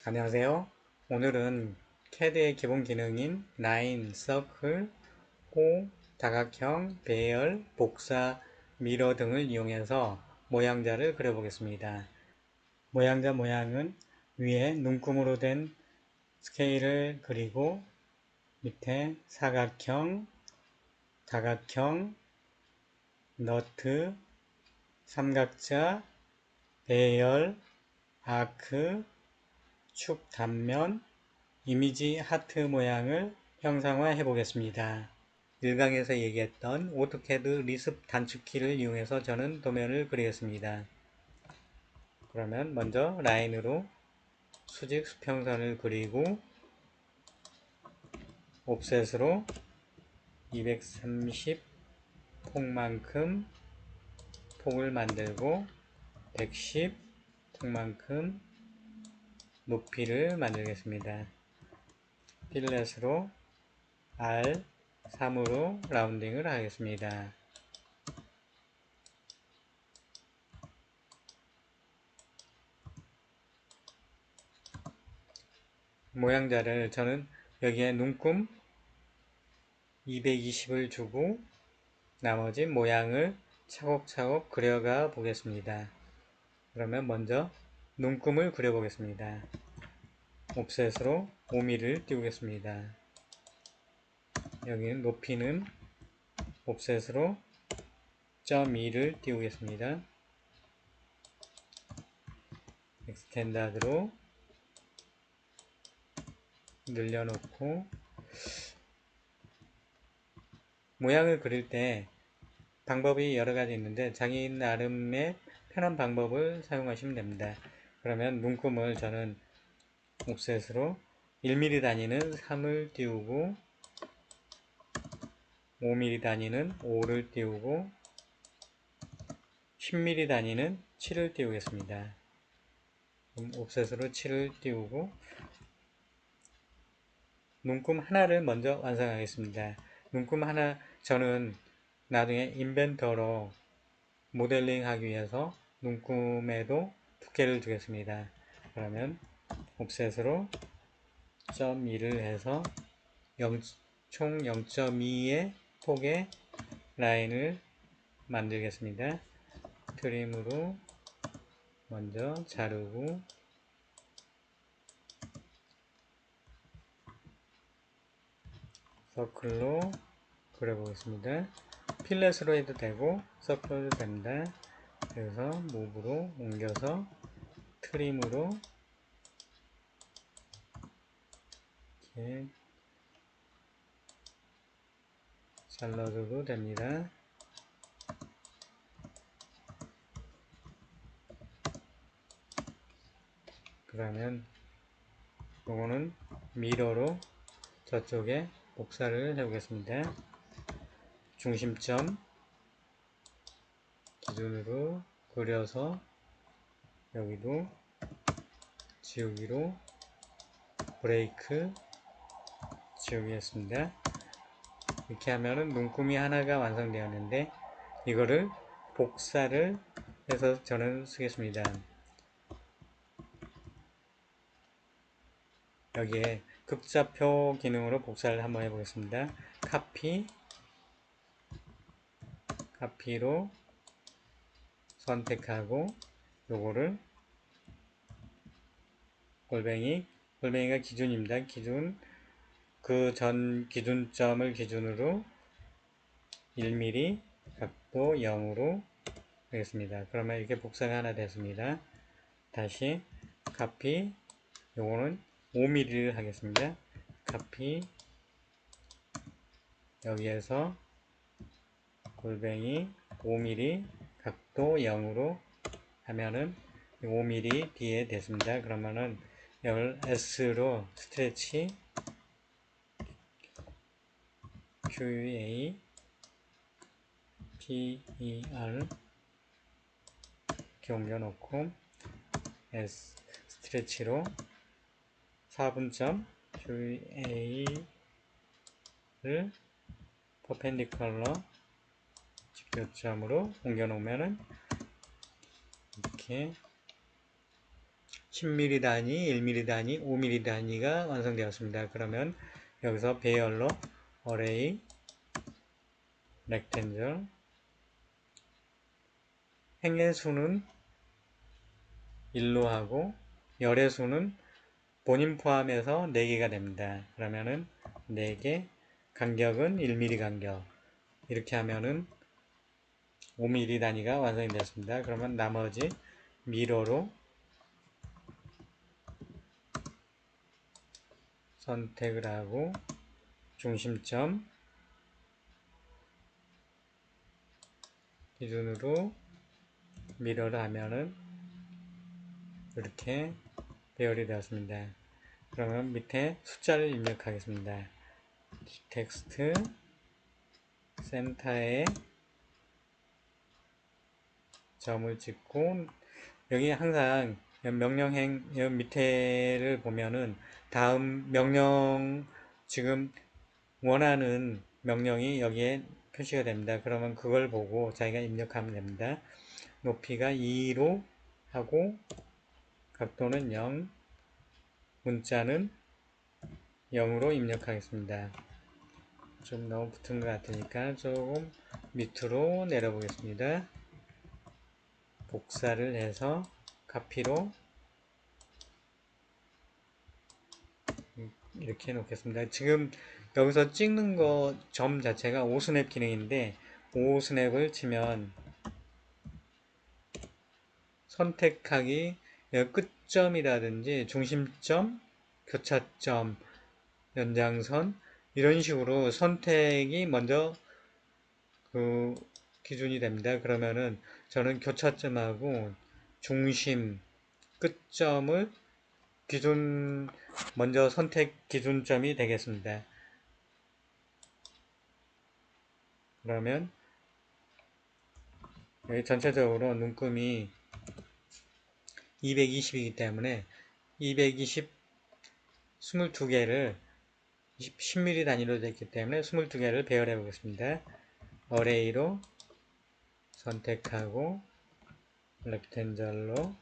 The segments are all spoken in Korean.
안녕하세요. 오늘은 CAD의 기본 기능인 라인, 서클, 호, 다각형, 배열, 복사, 미러 등을 이용해서 모양자를 그려보겠습니다. 모양자 모양은 위에 눈금으로 된 스케일을 그리고 밑에 사각형, 다각형, 너트, 삼각자, 배열, 아크, 축 단면, 이미지 하트 모양을 형상화해 보겠습니다. 1강에서 얘기했던 오토캐드 리습 단축키를 이용해서 저는 도면을 그리겠습니다. 그러면 먼저 라인으로 수직 수평선을 그리고 옵셋으로 230 폭만큼 폭을 만들고 110 폭만큼 높이를 만들겠습니다. 필렛으로 R3으로 라운딩을 하겠습니다. 모양자를 저는 여기에 눈금 220을 주고 나머지 모양을 차곡차곡 그려가 보겠습니다. 그러면 먼저 눈금을 그려 보겠습니다. 옵셋으로 5mm를 띄우겠습니다. 여기는 높이는 옵셋으로 0.2를 띄우겠습니다. 스탠다드로 늘려놓고 모양을 그릴 때 방법이 여러 가지 있는데 자기 나름의 편한 방법을 사용하시면 됩니다. 그러면 눈금을 저는 옵셋으로 1mm 단위는 3을 띄우고 5mm 단위는 5를 띄우고 10mm 단위는 7을 띄우겠습니다. 옵셋으로 7을 띄우고 눈금 하나를 먼저 완성하겠습니다. 눈금 하나 저는 나중에 인벤터로 모델링 하기 위해서 눈금에도 두께를 주겠습니다. 그러면 옵셋으로 0.2를 해서 총 0.2의 폭의 라인을 만들겠습니다. 트림으로 먼저 자르고 서클로 그려보겠습니다. 필렛으로 해도 되고 서클로 해도 됩니다. 그래서 무브로 옮겨서 트림으로 이렇게 잘라줘도 됩니다. 그러면 이거는 미러로 저쪽에 복사를 해보겠습니다. 중심점 기준으로 그려서 여기도 지우기로 브레이크 지우기 했습니다. 이렇게 하면은 눈금이 하나가 완성되었는데 이거를 복사를 해서 저는 쓰겠습니다. 여기에 극좌표 기능으로 복사를 한번 해보겠습니다. 카피로 선택하고 요거를 골뱅이가 기준입니다. 기준 그 전 기준점을 기준으로 1mm 각도 0으로 하겠습니다. 그러면 이렇게 복사가 하나 됐습니다. 다시 카피 요거는 5mm를 하겠습니다. 카피 여기에서 골뱅이 5mm 각도 0으로 하면은 5mm 뒤에 됐습니다. 그러면은 이걸 S로 스트레치 QA PER 이렇게 옮겨놓고 S 스트레치로 4분점 QA를 퍼펜디컬러 직교점으로 옮겨놓으면은 이렇게 10mm 단위, 1mm 단위, 5mm 단위가 완성되었습니다. 그러면 여기서 배열로 array rectangle 행의 수는 1로 하고 열의 수는 본인 포함해서 4개가 됩니다. 그러면은 4개, 간격은 1mm 간격. 이렇게 하면은 5mm 단위가 완성이 되었습니다. 그러면 나머지 미러로 선택을 하고 중심점 기준으로 미러를 하면은 이렇게 배열이 되었습니다. 그러면 밑에 숫자를 입력하겠습니다. 텍스트 센터에 점을 찍고 여기 항상 명령행 밑에를 보면은 다음 명령 지금 원하는 명령이 여기에 표시가 됩니다. 그러면 그걸 보고 자기가 입력하면 됩니다. 높이가 2로 하고 각도는 0, 문자는 0으로 입력하겠습니다. 좀 너무 붙은 것 같으니까 조금 밑으로 내려보겠습니다. 복사를 해서 카피로 이렇게 놓겠습니다. 지금 여기서 찍는 거 점 자체가 5스냅 기능인데 5스냅을 치면 선택하기 끝점이라든지 중심점, 교차점, 연장선 이런 식으로 선택이 먼저 그 기준이 됩니다. 그러면은 저는 교차점하고 중심, 끝점을 기준 먼저 선택 기준점이 되겠습니다. 그러면 여기 전체적으로 눈금이 220이기 때문에 220 22개를 10mm 단위로 됐기 때문에 22개를 배열해 보겠습니다. 어레이로 선택하고 렉텐절로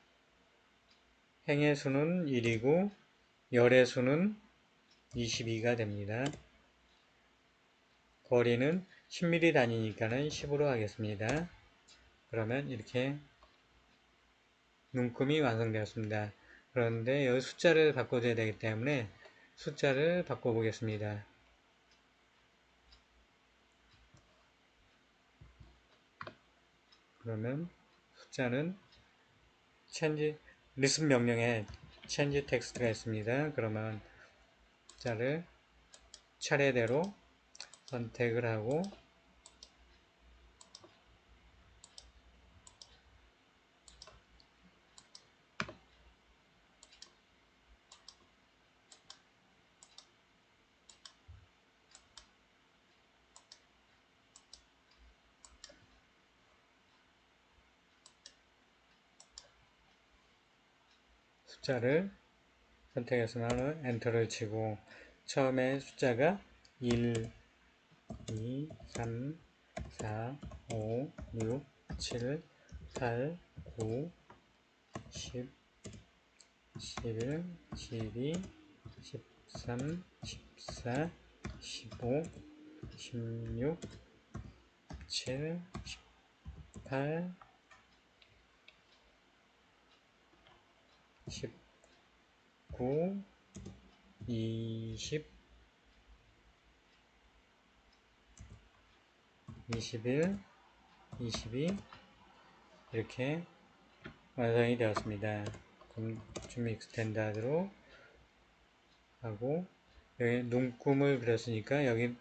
행의 수는 1이고 열의 수는 22가 됩니다. 거리는 10mm 단위니까는 10으로 하겠습니다. 그러면 이렇게 눈금이 완성되었습니다. 그런데 여기 숫자를 바꿔줘야 되기 때문에 숫자를 바꿔보겠습니다. 그러면 숫자는 change list 명령에 change 텍스트가 있습니다. 그러면 숫자를 차례대로 선택을 하고 숫자를 선택했으면 엔터를 치고 처음에 숫자가 1, 2, 3, 4, 5, 6, 7, 8, 9, 10, 11, 12, 13, 14, 15, 16, 17, 18, 19, 20, 21, 22 이렇게 완성이 되었습니다. 그럼 줌 익스텐다드로 하고 여기 눈금을 그렸으니까 여기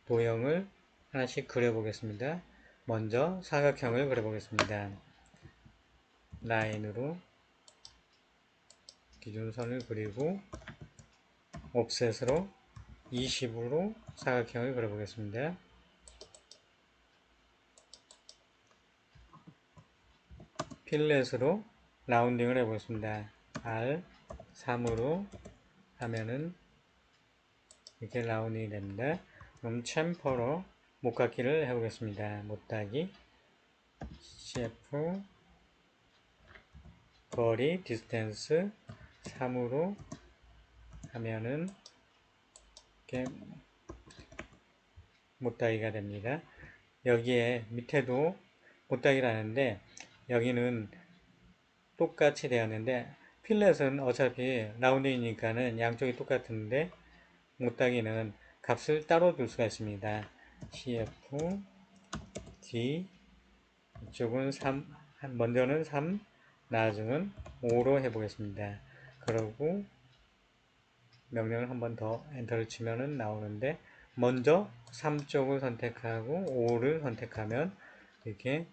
도형을 하나씩 그려보겠습니다. 먼저 사각형을 그려보겠습니다. 라인으로 기준선을 그리고 옵셋으로 20으로 사각형을 그려보겠습니다. 필렛으로 라운딩을 해보겠습니다. R 3으로 하면은 이렇게 라운딩이 됩니다. 그럼 챔퍼로 못깎기를 해보겠습니다. 못따기 CF 거리 디스턴스 3으로 하면은 이렇게 못다이가 됩니다. 여기에 밑에도 못다이를 하는데 여기는 똑같이 되었는데 필렛은 어차피 라운드이니까는 양쪽이 똑같은데 못다기는 값을 따로 둘 수가 있습니다. CF D 이쪽은 3 먼저는 3 나중은 5로 해보겠습니다. 그러고 명령을 한 번 더 엔터를 치면은 나오는데 먼저 3 쪽을 선택하고 5를 선택하면 이렇게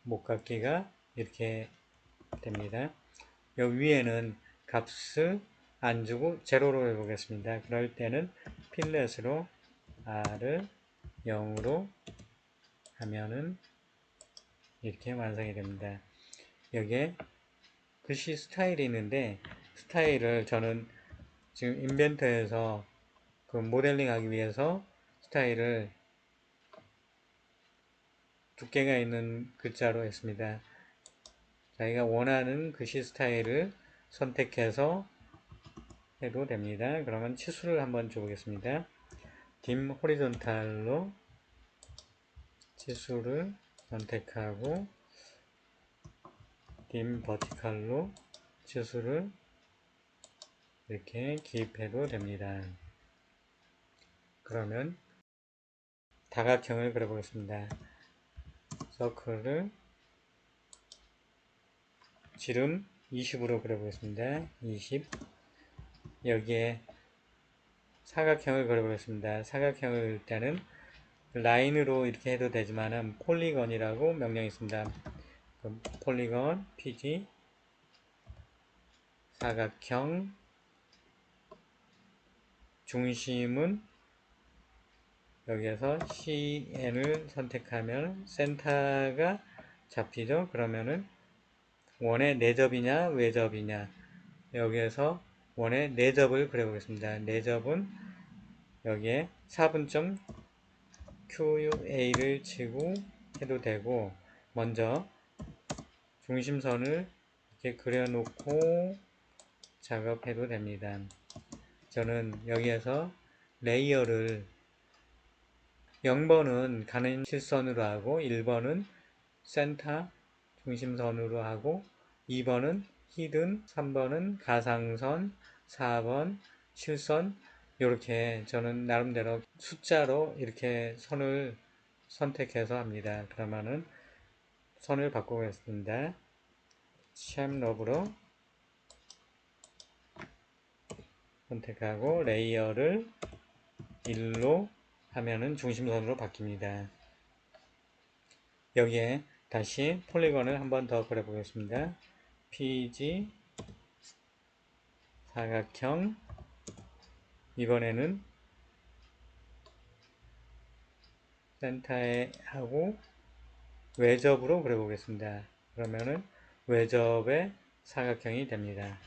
목깎이가 이렇게 됩니다. 여기 위에는 값을 안 주고 제로로 해보겠습니다. 그럴 때는 필렛으로 R을 0으로 하면은 이렇게 완성이 됩니다. 여기에 글씨 스타일이 있는데 스타일을 저는 지금 인벤터에서 그 모델링 하기 위해서 스타일을 두께가 있는 글자로 했습니다. 자기가 원하는 글씨 스타일을 선택해서 해도 됩니다. 그러면 치수를 한번 줘보겠습니다. dim 호리존탈로 치수를 선택하고 dim 버티칼로 치수를 이렇게 기입해도 됩니다. 그러면 다각형을 그려보겠습니다. 서클을 지름 20으로 그려보겠습니다. 20 여기에 사각형을 그려보겠습니다. 사각형을 일단은 라인으로 이렇게 해도 되지만은 폴리건이라고 명령이 있습니다. 폴리건 PG 사각형 중심은 여기에서 CN을 선택하면 센터가 잡히죠. 그러면은 원의 내접이냐 외접이냐 여기에서 원의 내접을 그려보겠습니다. 내접은 여기에 4분점 QA를 치고 해도 되고 먼저 중심선을 이렇게 그려놓고 작업해도 됩니다. 저는 여기에서 레이어를 0번은 가는 실선으로 하고 1번은 센터 중심선으로 하고 2번은 히든 3번은 가상선 4번 실선 이렇게 저는 나름대로 숫자로 이렇게 선을 선택해서 합니다. 그러면은 선을 바꾸겠습니다. 샵럽으로 선택하고 레이어를 1로 하면은 중심선으로 바뀝니다. 여기에 다시 폴리건을 한 번 더 그려보겠습니다. PG 사각형 이번에는 센터에 하고 외접으로 그려보겠습니다. 그러면은 외접의 사각형이 됩니다.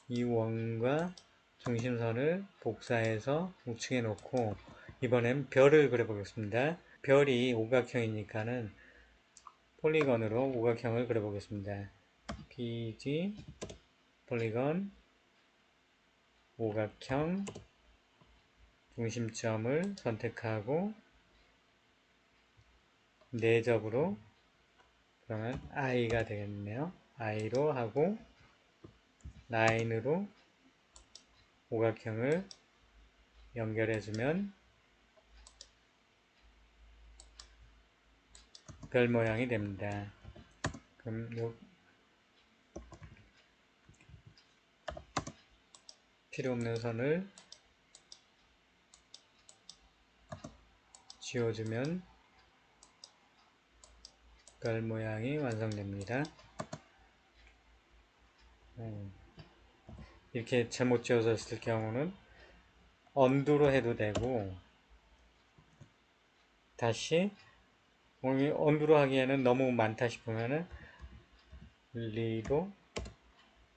이 원과 중심선을 복사해서 우측에 놓고 이번엔 별을 그려보겠습니다. 별이 오각형이니까는 폴리건으로 오각형을 그려보겠습니다. PG 폴리건 오각형 중심점을 선택하고 내접으로 그러면 I가 되겠네요. I로 하고 라인으로 오각형을 연결해주면 별 모양이 됩니다. 그럼 요 필요 없는 선을 지워주면 별 모양이 완성됩니다. 이렇게 잘못 지워졌을 경우는 언두로 해도 되고 다시 언두로 하기에는 너무 많다 싶으면은 리로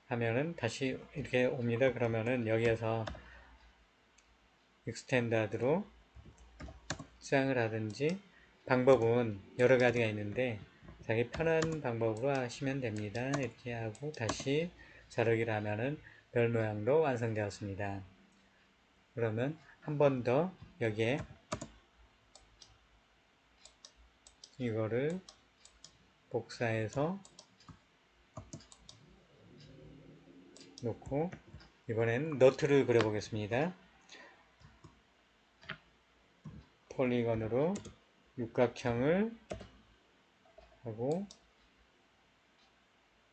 하면은 다시 이렇게 옵니다. 그러면은 여기에서 익스텐다드로 수양을 하든지 방법은 여러 가지가 있는데 자기 편한 방법으로 하시면 됩니다. 이렇게 하고 다시 자르기를 하면은 별 모양도 완성되었습니다. 그러면 한 번 더 여기에 이거를 복사해서 놓고 이번엔 너트를 그려보겠습니다. 폴리건으로 육각형을 하고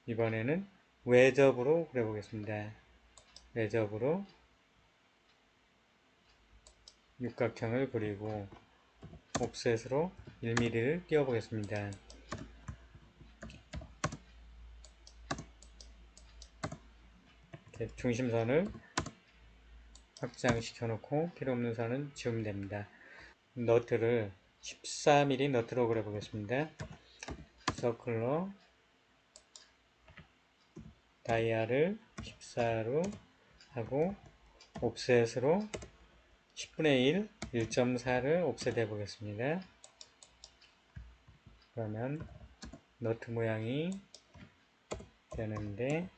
이번에는 외접으로 그려보겠습니다. 외접으로 육각형을 그리고 옵셋으로 1mm를 띄워보겠습니다. 이렇게 중심선을 확장시켜 놓고 필요없는 선은 지우면 됩니다. 너트를 14mm 너트로 그려보겠습니다. 서클로 다이아를 14로 하고 옵셋으로 10분의 1, 1.4를 옵셋 해보겠습니다. 그러면 너트 모양이 되는데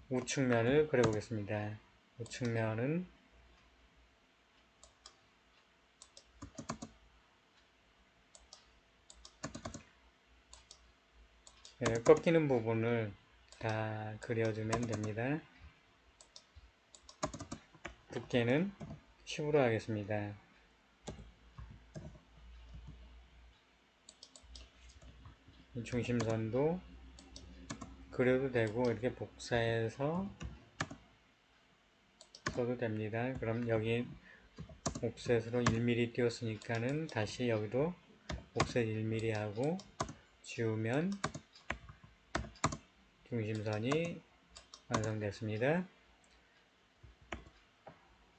우측면을 그려보겠습니다. 우측면은 꺾이는 부분을 다 그려주면 됩니다. 두께는 10으로 하겠습니다. 이 중심선도 그려도 되고 이렇게 복사해서 써도 됩니다. 그럼 여기 옵셋으로 1mm 띄웠으니까는 다시 여기도 옵셋 1mm 하고 지우면 중심선이 완성됐습니다.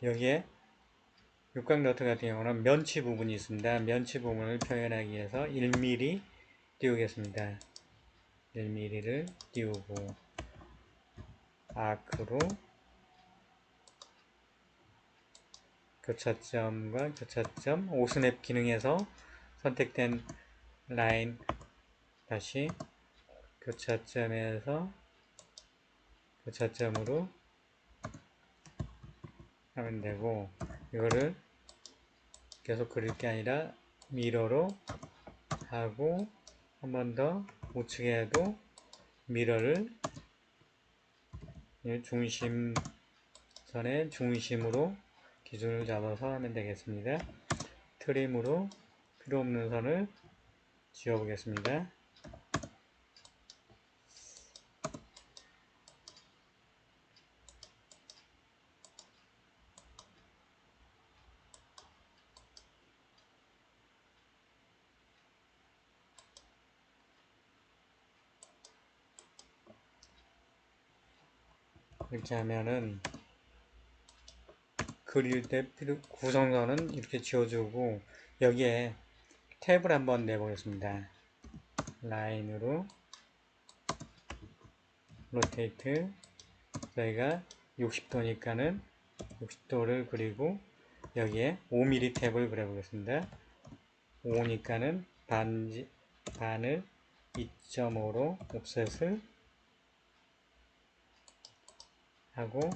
여기에 육각 너트 같은 경우는 면치 부분이 있습니다. 면치 부분을 표현하기 위해서 1mm 띄우겠습니다. 1mm를 띄우고 아크로 교차점과 교차점 오스냅 기능에서 선택된 라인 다시 교차점에서 교차점으로 하면 되고 이거를 계속 그릴 게 아니라 미러로 하고 한 번 더 우측에도 미러를 중심선의 중심으로 기준을 잡아서 하면 되겠습니다. 트림으로 필요없는 선을 지워보겠습니다. 이렇게 하면은 그릴 때 구성선은 이렇게 지워주고 여기에 탭을 한번 내보겠습니다. 라인으로 로테이트 저희가 60도니까는 60도를 그리고 여기에 5mm 탭을 그려보겠습니다. 5니까는 반을 2.5로 옵셋을 하고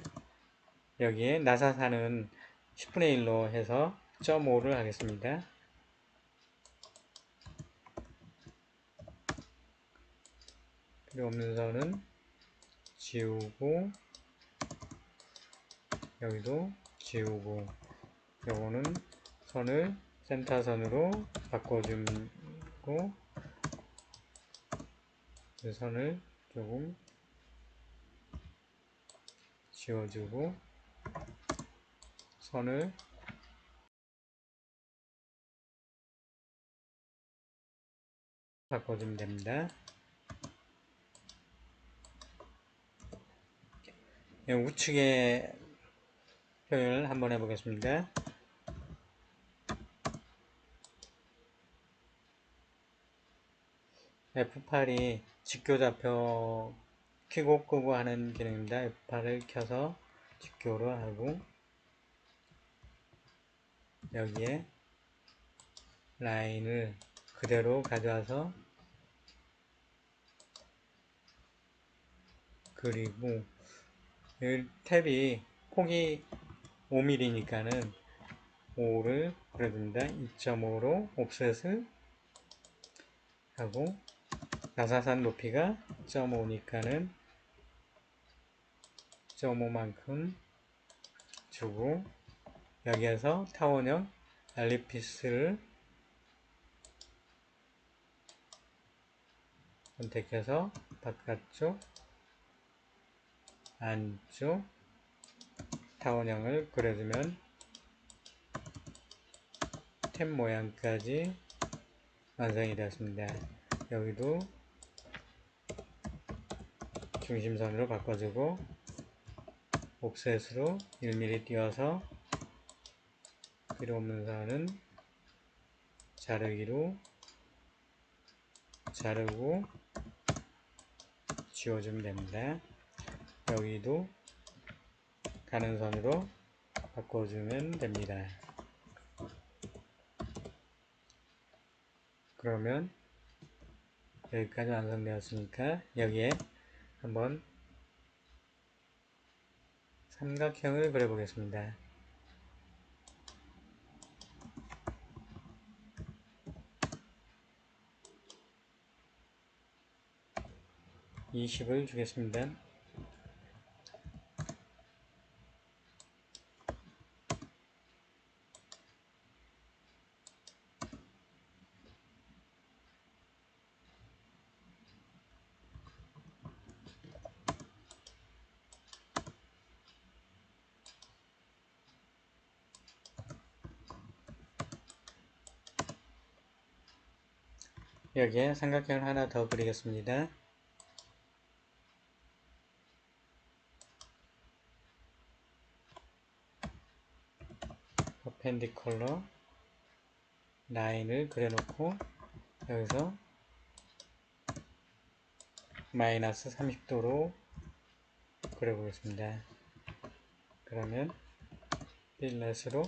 여기에 나사산은 10분의 1로 해서 0.5를 하겠습니다. 필요없는 선은 지우고 여기도 지우고 요거는 선을 센터선으로 바꿔주고 이 선을 조금 지워주고 선을 바꿔주면 됩니다. 우측의 표현을 한번 해보겠습니다. F8이 직교좌표 켜고 끄고 하는 기능입니다. F8을 켜서 직교로 하고 여기에 라인을 그대로 가져와서 그리고 이 탭이 폭이 5mm니까는 5를 그려줍니다. 2.5로 옵셋을 하고 나사산 높이가 0.5니까는 0.5만큼 주고 여기에서 타원형 알리피스를 선택해서 바깥쪽, 안쪽 타원형을 그려주면 탭 모양까지 완성이 되었습니다. 여기도 중심선으로 바꿔주고 옵셋으로 1mm 띄워서 필요 없는 선은 자르기로 자르고 지워주면 됩니다. 여기도 가는 선으로 바꿔주면 됩니다. 그러면 여기까지 완성되었으니까 여기에 한번 삼각형을 그려보겠습니다. 20을 주겠습니다. 여기에 삼각형을 하나 더 그리겠습니다. 퍼펜디컬러 라인을 그려놓고 여기서 마이너스 30도로 그려보겠습니다. 그러면 필렛으로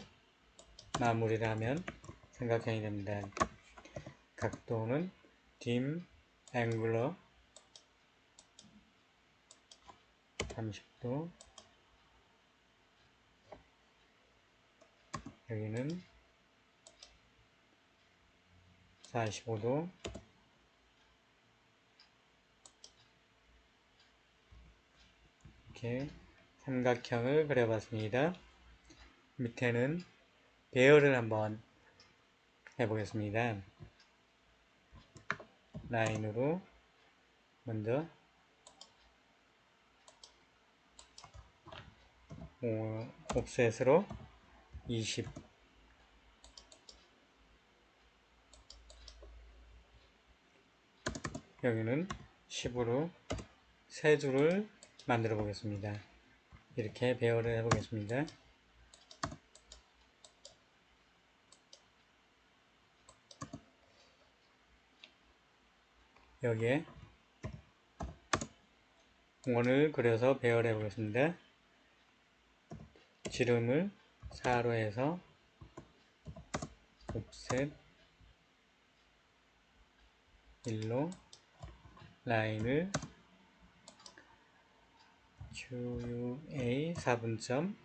마무리를 하면 삼각형이 됩니다. 각도는 dim angular 30도, 여기는 45도, 이렇게 삼각형을 그려봤습니다. 밑에는 배열을 한번 해보겠습니다. 라인으로 먼저 옵셋으로 20, 여기는 10으로 세 줄을 만들어 보겠습니다. 이렇게 배열을 해보겠습니다. 여기에 원을 그려서 배열해 보겠습니다. 지름을 4로 해서 옵셋 1로 라인을 QUA 4분점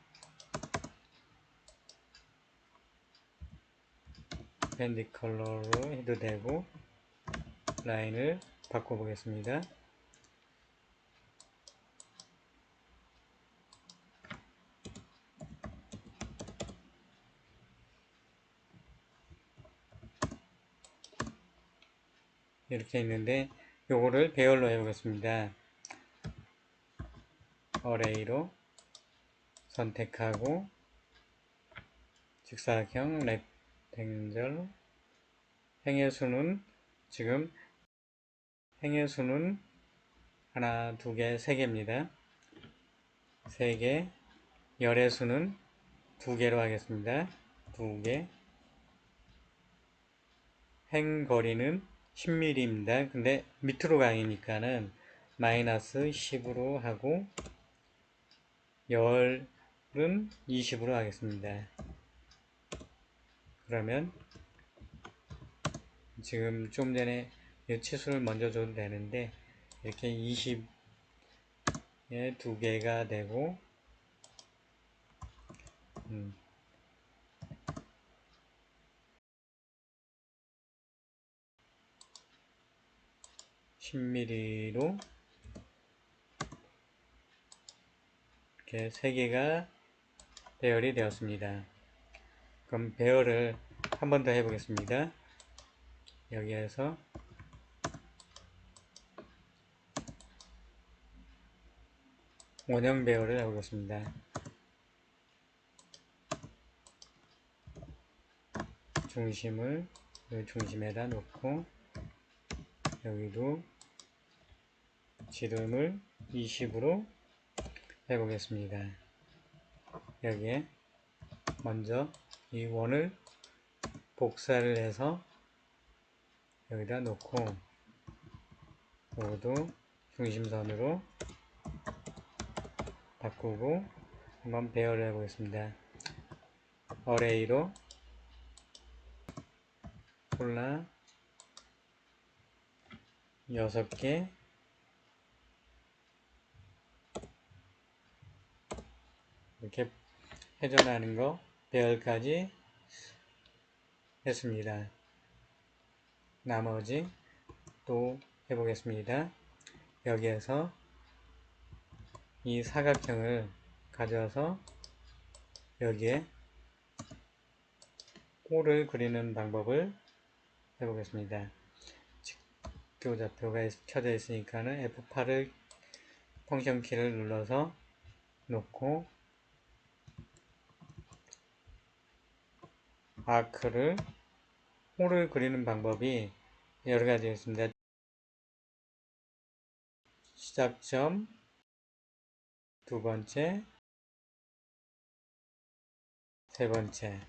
펜디컬러로 해도 되고 라인을 바꿔보겠습니다. 이렇게 있는데 요거를 배열로 해보겠습니다. 어레이로 선택하고 직사각형 렉탱글 행의 수는 하나, 두 개, 세 개입니다. 세 개, 열의 수는 두 개로 하겠습니다. 두 개. 행 거리는 10mm입니다. 근데 밑으로 가니까는 마이너스 10으로 하고 열은 20으로 하겠습니다. 그러면 지금 좀 전에 이 치수를 먼저 줘도 되는데 이렇게 20에 2개가 되고 10mm로 이렇게 3개가 배열이 되었습니다. 그럼 배열을 한 번 더 해보겠습니다. 여기에서 원형 배열을 해보겠습니다. 중심을 여기 중심에다 놓고 여기도 지름을 20으로 해보겠습니다. 여기에 먼저 이 원을 복사를 해서 여기다 놓고 이것도 중심선으로 바꾸고 한번 배열을 해보겠습니다. 어레이로 콜라 6개 이렇게 회전하는 거 배열까지 했습니다. 나머지 또 해보겠습니다. 여기에서 이 사각형을 가져와서 여기에 꼴을 그리는 방법을 해보겠습니다. 직교좌표가 켜져 있으니까는 F8을 펑션 키를 눌러서 놓고 아크를 홀을 그리는 방법이 여러 가지 있습니다. 시작점 두 번째, 세 번째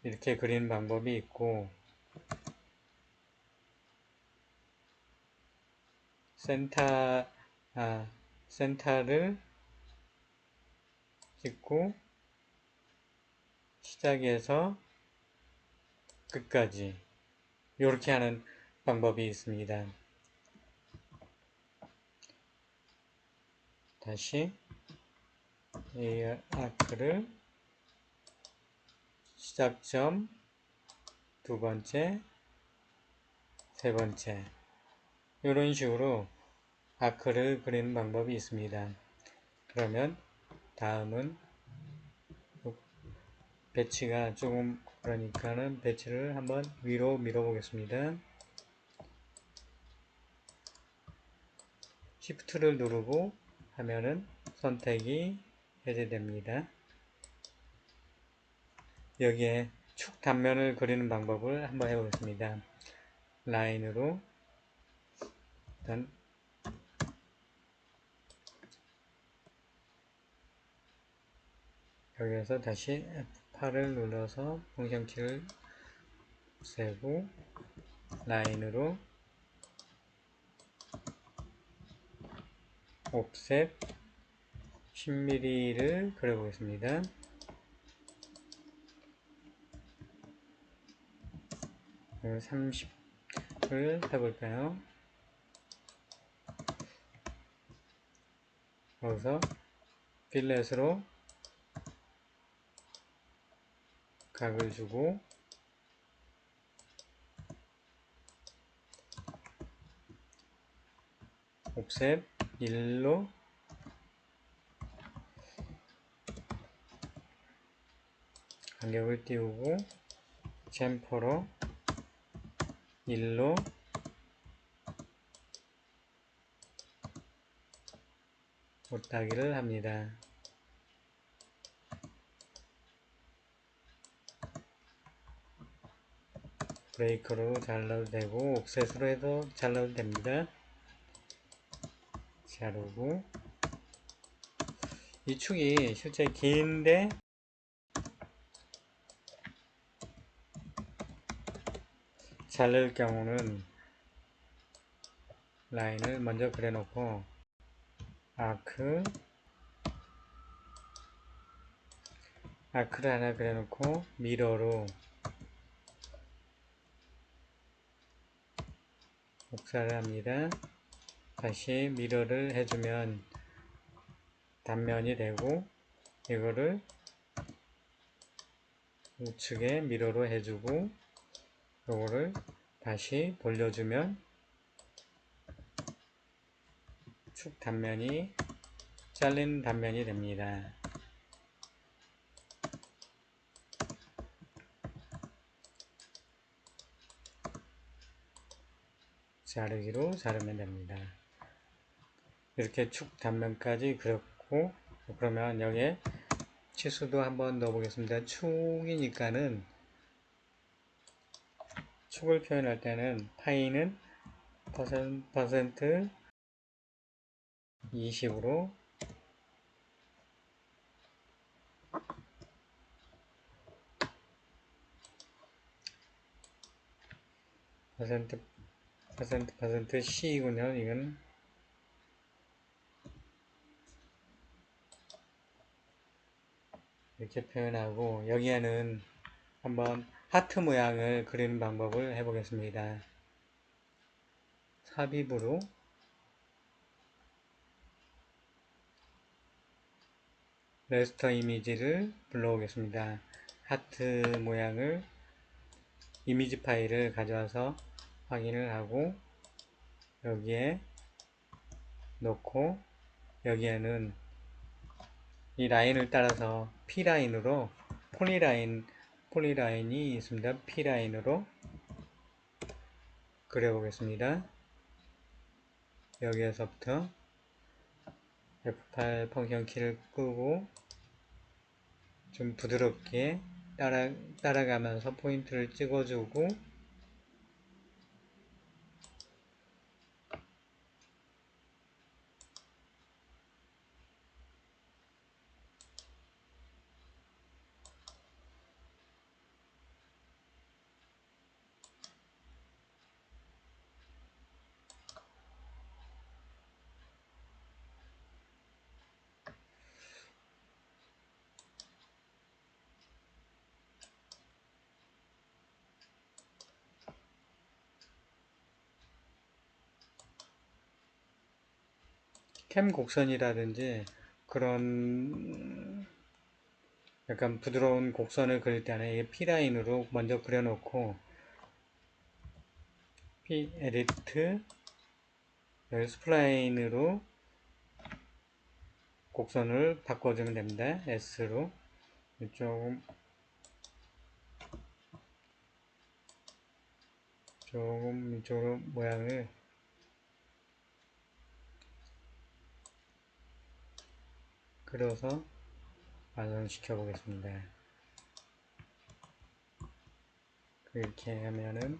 이렇게 그리는 방법이 있고 센터를 찍고 시작에서 끝까지 이렇게 하는 방법이 있습니다. 다시 이 아크를 시작점 두 번째, 세 번째 이런 식으로 아크를 그리는 방법이 있습니다. 그러면 다음은 배치가 조금 그러니까는 배치를 한번 위로 밀어 보겠습니다. Shift를 누르고 하면은 선택이 해제됩니다. 여기에 축 단면을 그리는 방법을 한번 해보겠습니다. 라인으로 일단 여기에서 다시 F8을 눌러서 펑션 키를 세고 라인으로 옵셋 10mm를 그려보겠습니다. 30을 해볼까요? 여기서 필렛으로 각을 주고 옵셋 1로 간격을 띄우고 챔퍼로 1로 못하기를 합니다. 브레이크로 잘라도 되고 옵셋으로 해도 잘라도 됩니다. 자르고 이 축이 실제 긴데 자를 경우는 라인을 먼저 그려놓고 아크 아크를 하나 그려놓고 미러로 복사를 합니다. 다시 미러를 해주면 단면이 되고, 이거를 우측에 미러로 해주고, 이거를 다시 돌려주면 축 단면이 잘린 단면이 됩니다. 자르기로 자르면 됩니다. 이렇게 축 단면까지 그렸고, 그러면 여기에 치수도 한번 넣어 보겠습니다. 축이니까는 축을 표현할 때는 파이는 퍼센트 20으로 퍼센트 C이군요. 이건 이렇게 표현하고, 여기에는 한번 하트 모양을 그리는 방법을 해보겠습니다. 삽입으로 레스터 이미지를 불러오겠습니다. 하트 모양을 이미지 파일을 가져와서 확인을 하고 여기에 넣고, 여기에는 이 라인을 따라서 P라인으로 폴리라인이 있습니다. P라인으로 그려보겠습니다. 여기에서부터 F8 펑션 키를 끄고 좀 부드럽게 따라가면서 포인트를 찍어주고, 캠 곡선이라든지 그런 약간 부드러운 곡선을 그릴 때는 이 P라인으로 먼저 그려놓고, P 에디트 스플라인으로 곡선을 바꿔주면 됩니다. S로 조금 이쪽으로 모양을 그려서 완성시켜 보겠습니다. 이렇게 하면은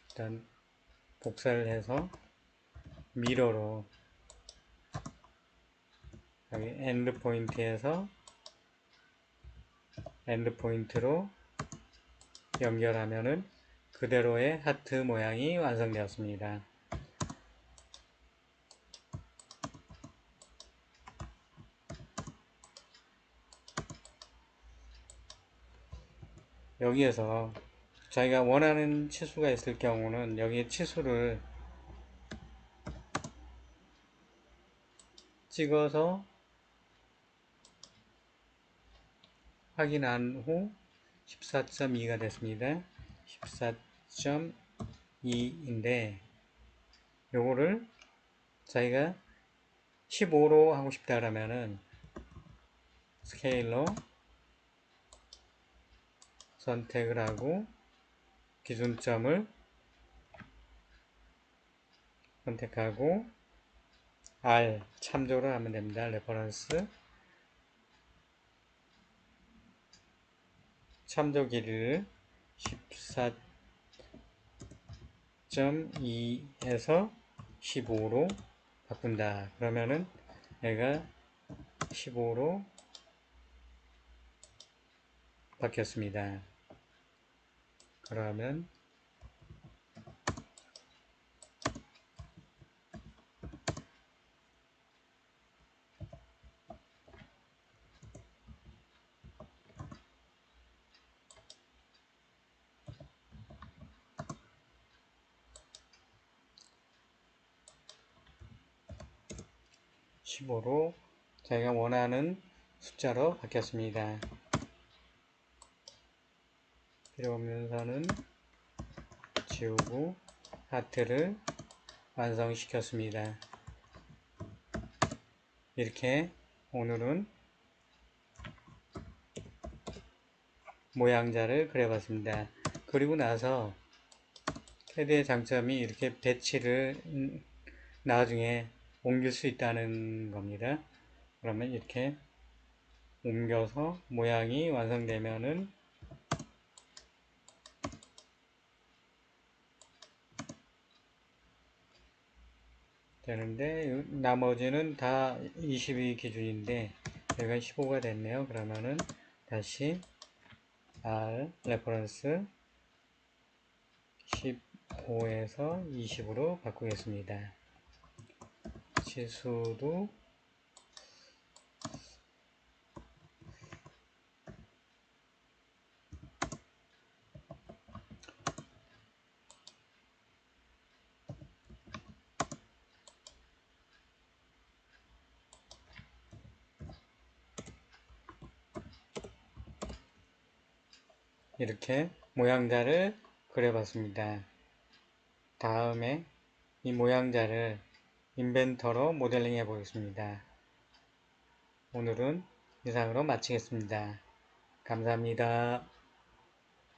일단 복사를 해서 미러로 여기 엔드 포인트에서 엔드 포인트로 연결하면은 그대로의 하트 모양이 완성되었습니다. 여기에서 자기가 원하는 치수가 있을 경우는 여기에 치수를 찍어서 확인한 후 14.2가 됐습니다. 14.2인데 요거를 자기가 15로 하고 싶다 그러면은 스케일러 선택을 하고 기준점을 선택하고 R 참조를 하면 됩니다. 레퍼런스 참조 길이를 14.2에서 15로 바꾼다. 그러면은 얘가 15로 바뀌었습니다. 그러면 15로 자기가 원하는 숫자로 바뀌었습니다. 필요 없는 선은 지우고 하트를 완성시켰습니다. 이렇게 오늘은 모양자를 그려봤습니다. 그리고 나서 캐드의 장점이 이렇게 배치를 나중에 옮길 수 있다는 겁니다. 그러면 이렇게 옮겨서 모양이 완성되면은 되는데 나머지는 다 20이 기준인데 여기가 15가 됐네요. 그러면은 다시 R 레퍼런스 15에서 20으로 바꾸겠습니다. 치수도 이렇게 모양자를 그려봤습니다. 다음에 이 모양자를 인벤터로 모델링 해 보겠습니다. 오늘은 이상으로 마치겠습니다. 감사합니다.